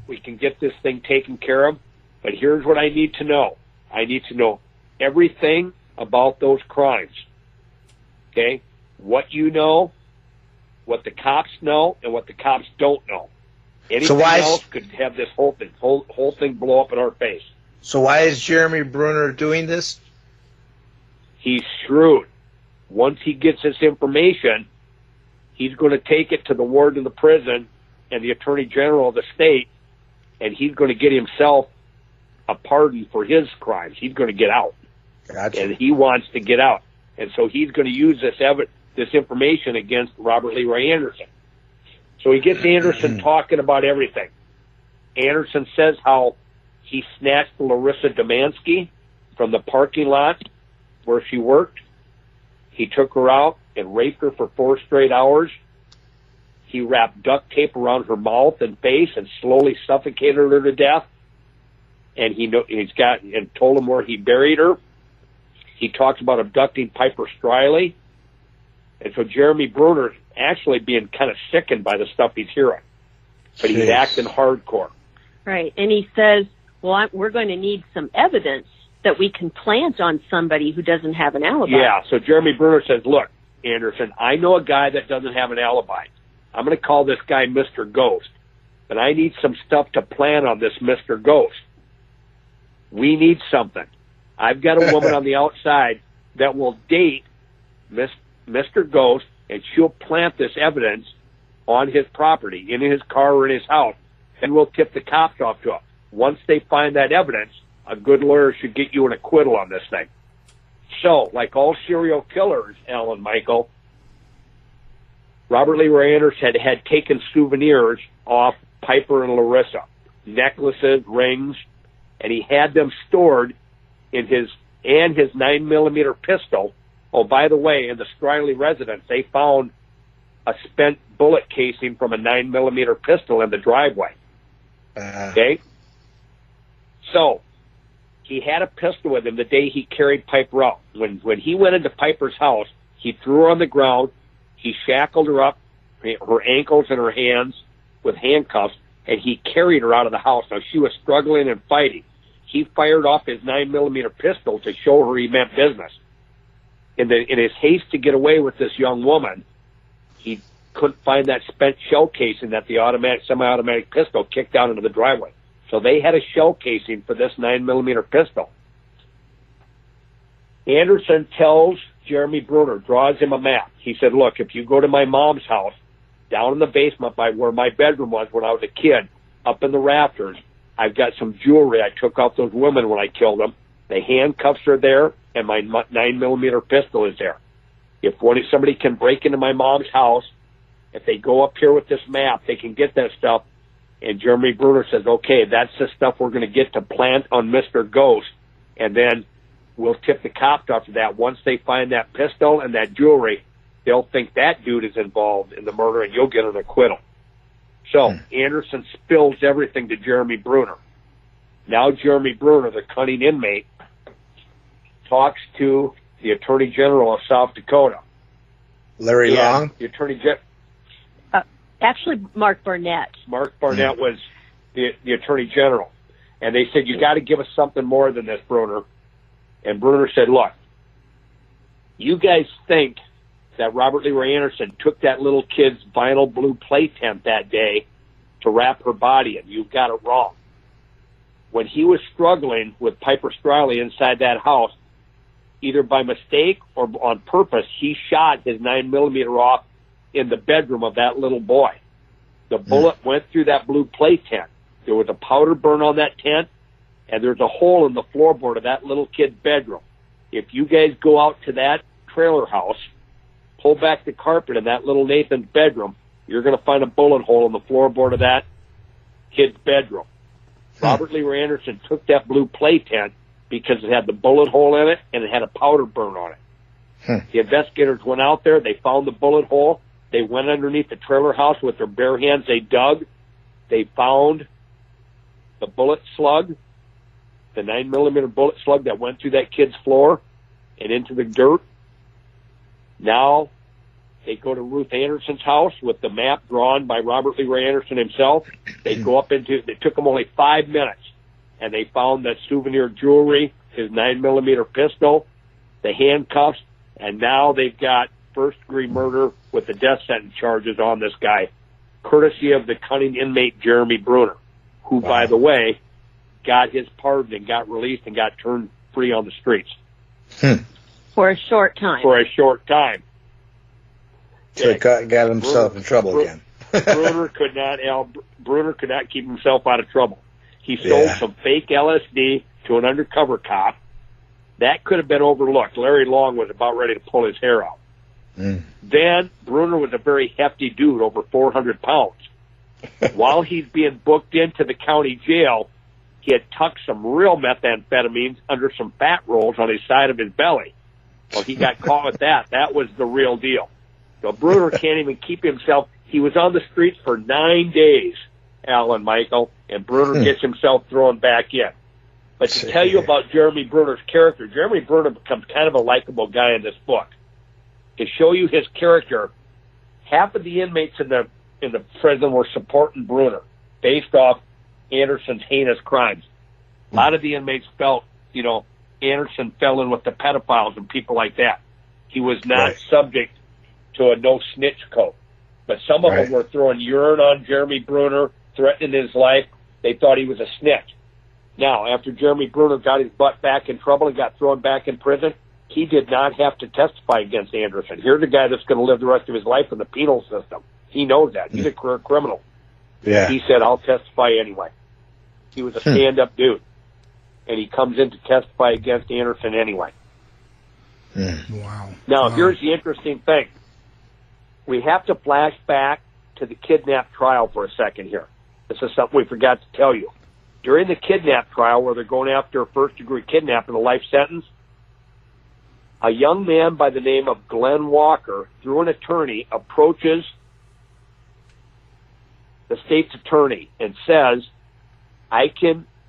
We can get this thing taken care of, but here's what I need to know. I need to know everything about those crimes. Okay? What you know, what the cops know, and what the cops don't know. Anything else could have this whole thing blow up in our face. So why is Jeremy Bruner doing this? He's shrewd. Once he gets this information, he's going to take it to the warden of the prison and the attorney general of the state, and he's going to get himself a pardon for his crimes. He's going to get out. Gotcha. And he wants to get out. And so he's going to use this information against Robert Leroy Anderson. So he gets Anderson talking about everything. Anderson says how he snatched Larissa Demansky from the parking lot where she worked. He took her out and raped her for 4 straight hours. He wrapped duct tape around her mouth and face and slowly suffocated her to death. And he's told him where he buried her. He talks about abducting Piper Streyle. And so Jeremy Bruner's actually being kind of sickened by the stuff he's hearing. But he's acting hardcore. Right. And he says, well, we're going to need some evidence that we can plant on somebody who doesn't have an alibi. Yeah, so Jeremy Bruner says, look, Anderson, I know a guy that doesn't have an alibi. I'm going to call this guy Mr. Ghost. But I need some stuff to plant on this Mr. Ghost. We need something. I've got a woman on the outside that will date Mr. Ghost, and she'll plant this evidence on his property, in his car or in his house, and we'll tip the cops off to him. Once they find that evidence, a good lawyer should get you an acquittal on this thing. So, like all serial killers, Alan Michael, Robert Leroy Anderson had taken souvenirs off Piper and Larissa, necklaces, rings, and he had them stored in his 9mm pistol. Oh, by the way, in the Streyle residence, they found a spent bullet casing from a 9mm pistol in the driveway. Okay? So, he had a pistol with him the day he carried Piper out. When he went into Piper's house, he threw her on the ground, he shackled her up, her ankles and her hands with handcuffs, and he carried her out of the house. Now, she was struggling and fighting. He fired off his 9mm pistol to show her he meant business. In his haste to get away with this young woman, he couldn't find that spent shell casing that the semi-automatic pistol kicked out into the driveway. So they had a shell casing for this 9mm pistol. Anderson tells Jeremy Bruner, draws him a map. He said, look, if you go to my mom's house, down in the basement by where my bedroom was when I was a kid, up in the rafters, I've got some jewelry I took off those women when I killed them. The handcuffs are there, and my 9mm pistol is there. If somebody can break into my mom's house, if they go up here with this map, they can get that stuff. And Jeremy Bruner says, okay, that's the stuff we're going to get to plant on Mr. Ghost, and then we'll tip the cops off of that. Once they find that pistol and that jewelry, they'll think that dude is involved in the murder, and you'll get an acquittal. So Anderson spills everything to Jeremy Bruner. Now Jeremy Bruner, the cunning inmate, talks to the Attorney General of South Dakota. Larry Long? The Attorney General. Actually, Mark Barnett. Mark Barnett was the Attorney General. And they said, you got to give us something more than this, Bruner. And Bruner said, look, you guys think that Robert Leroy Anderson took that little kid's vinyl blue play tent that day to wrap her body in. You've got it wrong. When he was struggling with Piper Streyle inside that house, either by mistake or on purpose, he shot his 9mm off in the bedroom of that little boy. The bullet went through that blue play tent. There was a powder burn on that tent, and there's a hole in the floorboard of that little kid's bedroom. If you guys go out to that trailer house, pull back the carpet in that little Nathan's bedroom, you're going to find a bullet hole in the floorboard of that kid's bedroom. Robert Leroy Anderson took that blue play tent because it had the bullet hole in it and it had a powder burn on it. The investigators went out there. They found the bullet hole. They went underneath the trailer house with their bare hands. They dug. They found the bullet slug, the 9mm bullet slug that went through that kid's floor and into the dirt. Now they go to Ruth Anderson's house with the map drawn by Robert Leroy Anderson himself. They go up into, it took them only 5 minutes, and they found that souvenir jewelry, his 9mm pistol, the handcuffs, and now they've got first-degree murder with the death sentence charges on this guy, courtesy of the cunning inmate Jeremy Bruner, who, by the way, got his pardon and got released and got turned free on the streets. For a short time. For a short time. So he got himself in trouble again. Bruner could not keep himself out of trouble. He sold some fake LSD to an undercover cop. That could have been overlooked. Larry Long was about ready to pull his hair out. Then Bruner was a very hefty dude, over 400 pounds. While he's being booked into the county jail, he had tucked some real methamphetamines under some fat rolls on his side of his belly. Well, he got caught with that. That was the real deal. So Bruner can't even keep himself. He was on the streets for 9 days, Alan Michael, and Bruner gets himself thrown back in. But to tell you about Jeremy Bruner's character, Jeremy Bruner becomes kind of a likable guy in this book. To show you his character, half of the inmates in the prison were supporting Bruner based off Anderson's heinous crimes. A lot of the inmates felt, Anderson fell in with the pedophiles and people like that. He was not subject to a no-snitch code. But some of them were throwing urine on Jeremy Bruner, threatening his life. They thought he was a snitch. Now, after Jeremy Bruner got his butt back in trouble and got thrown back in prison, he did not have to testify against Anderson. Here's a guy that's going to live the rest of his life in the penal system. He knows that. He's a career criminal. Yeah. He said, I'll testify anyway. He was a stand-up dude. And he comes in to testify against Anderson anyway. Wow. Now, here's the interesting thing. We have to flash back to the kidnap trial for a second here. This is something we forgot to tell you. During the kidnap trial, where they're going after a first-degree kidnap and a life sentence, a young man by the name of Glenn Walker, through an attorney, approaches the state's attorney and says,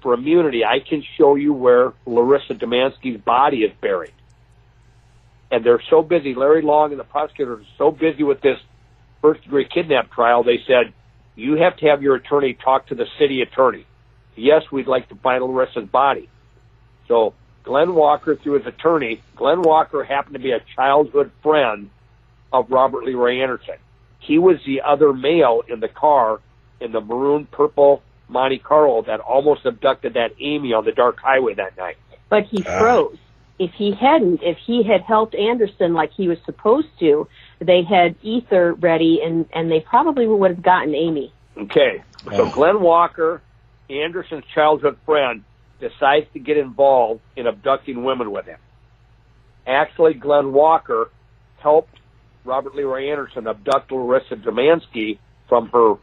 for immunity, I can show you where Larissa Demansky's body is buried. And they're so busy, Larry Long and the prosecutor are so busy with this first-degree kidnap trial, they said, you have to have your attorney talk to the city attorney. Yes, we'd like to find Larissa's body. So Glenn Walker, through his attorney, Glenn Walker happened to be a childhood friend of Robert Leroy Anderson. He was the other male in the car in the maroon-purple Monte Carlo that almost abducted that Amy on the dark highway that night. But he froze. if he had helped Anderson like he was supposed to, they had ether ready, and they probably would have gotten Amy. Okay, so Glenn Walker, Anderson's childhood friend, decides to get involved in abducting women with him. Actually, Glenn Walker helped Robert Leroy Anderson abduct Larissa Demansky from her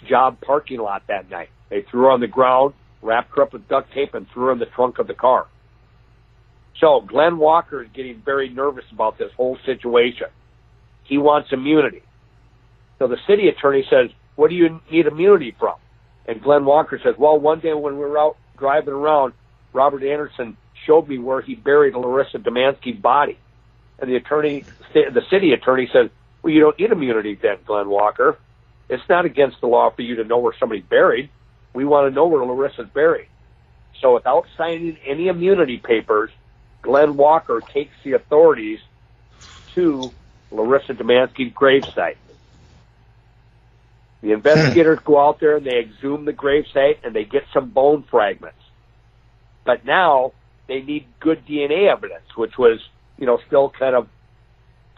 job parking lot that night. They threw her on the ground, wrapped her up with duct tape, and threw her in the trunk of the car. So Glenn Walker is getting very nervous about this whole situation. He wants immunity. So the city attorney says, what do you need immunity from? And Glenn Walker says, well, one day when we were out driving around, Robert Anderson showed me where he buried Larissa Demansky's body. And the city attorney says, well, you don't need immunity then, Glenn Walker. It's not against the law for you to know where somebody's buried. We want to know where Larissa's buried. So without signing any immunity papers, Glenn Walker takes the authorities to Larissa Demansky's gravesite. The investigators go out there and they exhume the gravesite and they get some bone fragments. But now they need good DNA evidence, which was,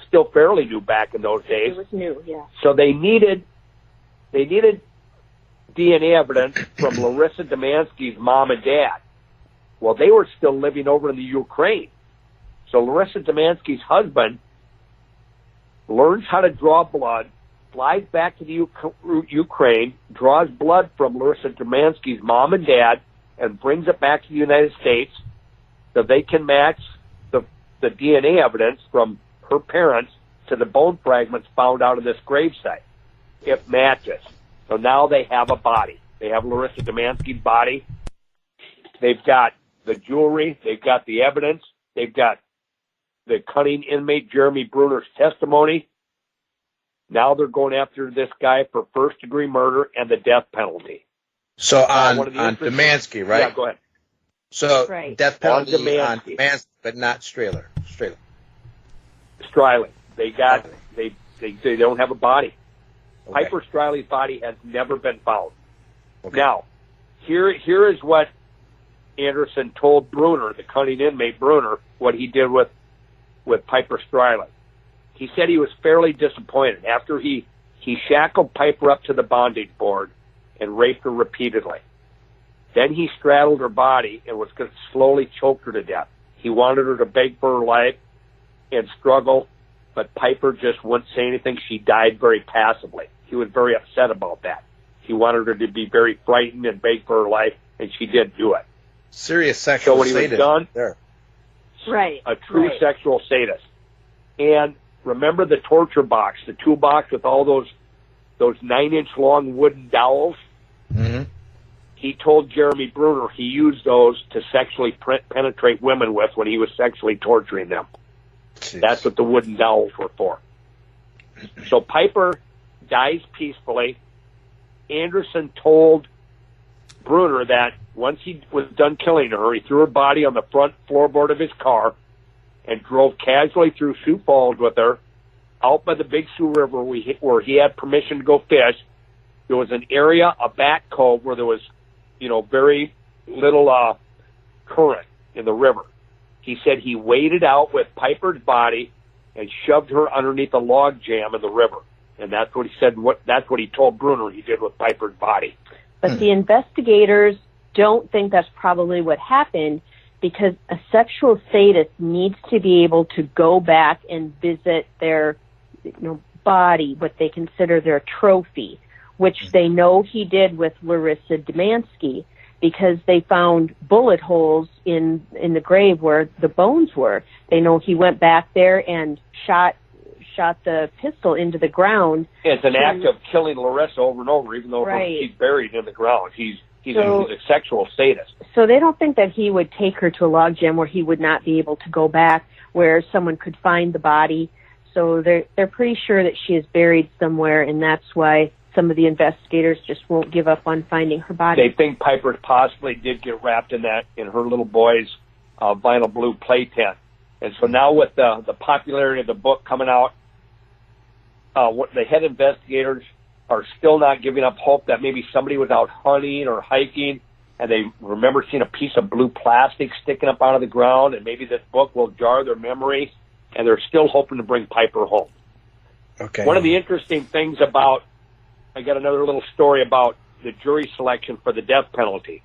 still fairly new back in those days. It was new, yeah. So they needed DNA evidence from Larissa Demansky's mom and dad. Well, they were still living over in the Ukraine. So Larissa Demansky's husband learns how to draw blood, flies back to the Ukraine, draws blood from Larissa Demansky's mom and dad, and brings it back to the United States so they can match the DNA evidence from her parents to the bone fragments found out of this gravesite. It matches. So now they have a body. They have Larissa Demansky's body. They've got the jewelry. They've got the evidence. They've got the cunning inmate Jeremy Bruner's testimony. Now they're going after this guy for first-degree murder and the death penalty. So on Demansky, right? Yeah, go ahead. So right. Death penalty on Demansky, but not Streyle. Stryling. They don't have a body. Okay. Piper Stryley's body has never been found. Okay. Now, here is what Anderson told Bruner, the cunning inmate Bruner, what he did with Piper Streyle. He said he was fairly disappointed after he shackled Piper up to the bondage board and raped her repeatedly. Then he straddled her body and was going to slowly choke her to death. He wanted her to beg for her life and struggle, but Piper just wouldn't say anything. She died very passively. He was very upset about that. He wanted her to be very frightened and beg for her life, and she did do it. Serious sexual sadist. So when he was done, there. Right. A true sexual sadist. And remember the torture box, the toolbox with all those 9-inch long wooden dowels? Mm-hmm. He told Jeremy Bruner he used those to sexually penetrate women with when he was sexually torturing them. Jeez. That's what the wooden dowels were for. So Piper dies peacefully. Anderson told Bruner that once he was done killing her, he threw her body on the front floorboard of his car and drove casually through Sioux Falls with her out by the Big Sioux River where he had permission to go fish. There was an area, a back cove, where there was, very little current in the river. He said he waded out with Piper's body and shoved her underneath a log jam in the river. And that's what he said. That's what he told Bruner he did with Piper's body. But the investigators don't think that's probably what happened, because a sexual sadist needs to be able to go back and visit their body, what they consider their trophy, which they know he did with Larissa Demansky, because they found bullet holes in the grave where the bones were. They know he went back there and shot the pistol into the ground. It's an act of killing Larissa over and over, even though she's buried in the ground. He's a sexual sadist. So they don't think that he would take her to a log jam where he would not be able to go back, where someone could find the body. So they're pretty sure that she is buried somewhere, and that's why some of the investigators just won't give up on finding her body. They think Piper possibly did get wrapped in her little boy's vinyl blue play tent. And so now with the popularity of the book coming out, the head investigators are still not giving up hope that maybe somebody was out hunting or hiking and they remember seeing a piece of blue plastic sticking up out of the ground, and maybe this book will jar their memory, and they're still hoping to bring Piper home. Okay. One of the interesting things about, I got another little story about the jury selection for the death penalty.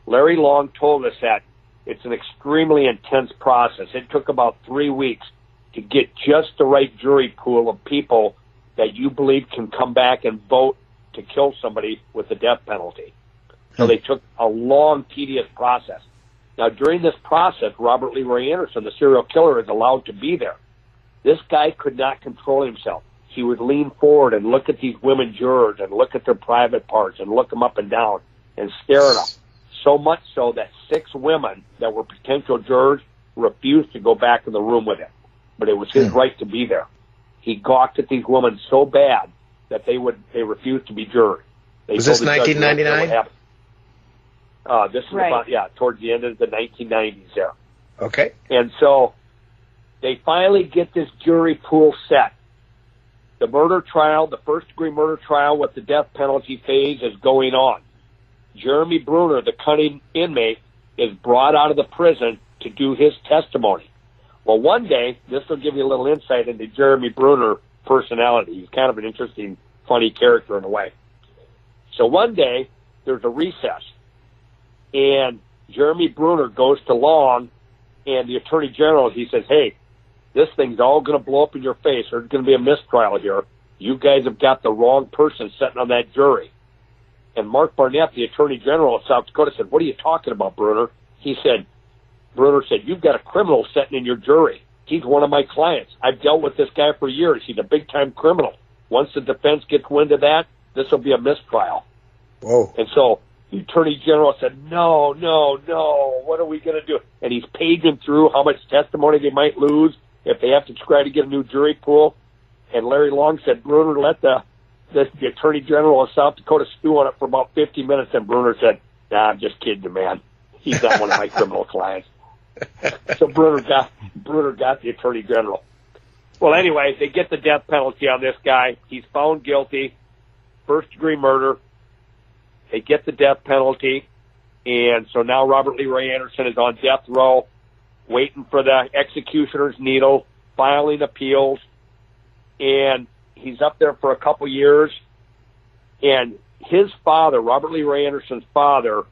Larry Long told us that it's an extremely intense process. It took about 3 weeks to get just the right jury pool of people that you believe can come back and vote to kill somebody with the death penalty. So they took a long, tedious process. Now, during this process, Robert Leroy Anderson, the serial killer, is allowed to be there. This guy could not control himself. He would lean forward and look at these women jurors and look at their private parts and look them up and down and stare at them. So much so that 6 women that were potential jurors refused to go back in the room with him. But it was his right to be there. He gawked at these women so bad that they refused to be jurors. Was this 1999? This is about, towards the end of the 1990s there. Okay. And so they finally get this jury pool set. The murder trial, the first-degree murder trial with the death penalty phase is going on. Jeremy Bruner, the cunning inmate, is brought out of the prison to do his testimony. Well, one day, this will give you a little insight into Jeremy Bruner's personality. He's kind of an interesting, funny character in a way. So one day, there's a recess, and Jeremy Bruner goes to Long, and the Attorney General, he says, hey, this thing's all going to blow up in your face. There's going to be a mistrial here. You guys have got the wrong person sitting on that jury. And Mark Barnett, the Attorney General of South Dakota, said, what are you talking about, Bruner? Bruner said, you've got a criminal sitting in your jury. He's one of my clients. I've dealt with this guy for years. He's a big-time criminal. Once the defense gets wind of that, this will be a mistrial. Whoa. And so the Attorney General said, no, what are we going to do? And he's paging through how much testimony they might lose if they have to try to get a new jury pool. And Larry Long said, Bruner, let the Attorney General of South Dakota stew on it for about 50 minutes. And Bruner said, nah, I'm just kidding you, man. He's not one of my criminal clients. So Bruner got the Attorney General. Well, anyway, they get the death penalty on this guy. He's found guilty, first-degree murder. They get the death penalty. And so now Robert Leroy Anderson is on death row, waiting for the executioner's needle, filing appeals, and he's up there for a couple years. And his father, Robert Leroy Anderson's father,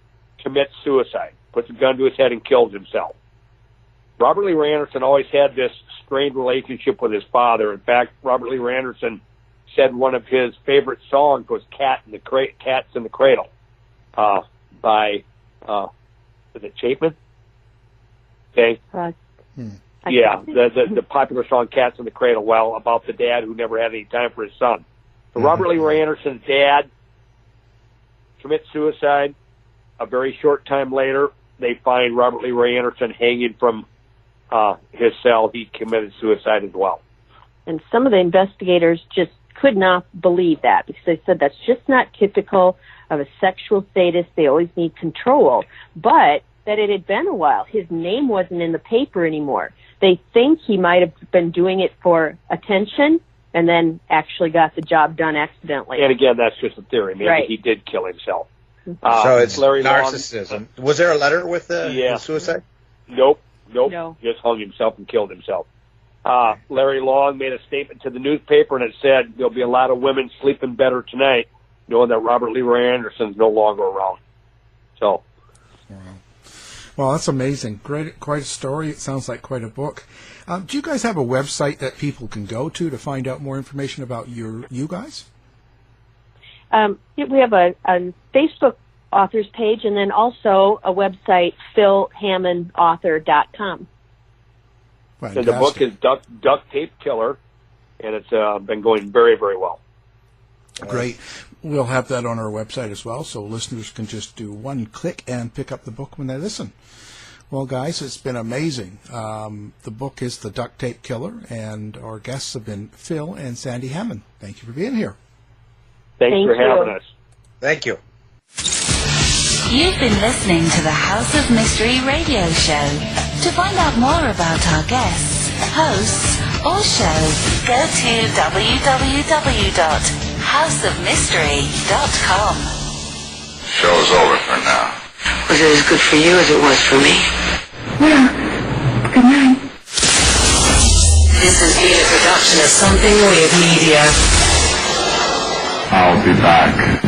commits suicide, puts a gun to his head and kills himself. Robert Leroy Anderson always had this strained relationship with his father. In fact, Robert Leroy Anderson said one of his favorite songs was Cats in the Cradle by, is it Chapman? Okay. Yeah, the popular song Cats in the Cradle, well, about the dad who never had any time for his son. So Robert Leroy Anderson's dad commits suicide. A very short time later, they find Robert Leroy Anderson hanging from his cell. He committed suicide as well. And some of the investigators just could not believe that because they said that's just not typical of a sexual sadist. They always need control. But that it had been a while. His name wasn't in the paper anymore. They think he might have been doing it for attention and then actually got the job done accidentally. And again, that's just a theory. Maybe he did kill himself. So it's Larry narcissism. Was there a letter with the suicide? Nope. Just hung himself and killed himself. Larry Long made a statement to the newspaper, and it said, there'll be a lot of women sleeping better tonight knowing that Robert Leroy Anderson's no longer around. So... Well, that's amazing. Quite a story. It sounds like quite a book. Do you guys have a website that people can go to find out more information about you guys? We have a Facebook authors page and then also a website, philhammanauthor.com. So the book is Duct Tape Killer, and it's been going very, very well. Great. We'll have that on our website as well, so listeners can just do one click and pick up the book when they listen. Well, guys, it's been amazing. The book is The Duct Tape Killer, and our guests have been Phil and Sandy Hamman. Thank you for being here. Thanks for having us. Thank you. You've been listening to the House of Mystery radio show. To find out more about our guests, hosts, or show, go to www.houseofmystery.com. Show's over for now. Was it as good for you as it was for me? Yeah. Good night. This has been a production of Something Weird Media. I'll be back.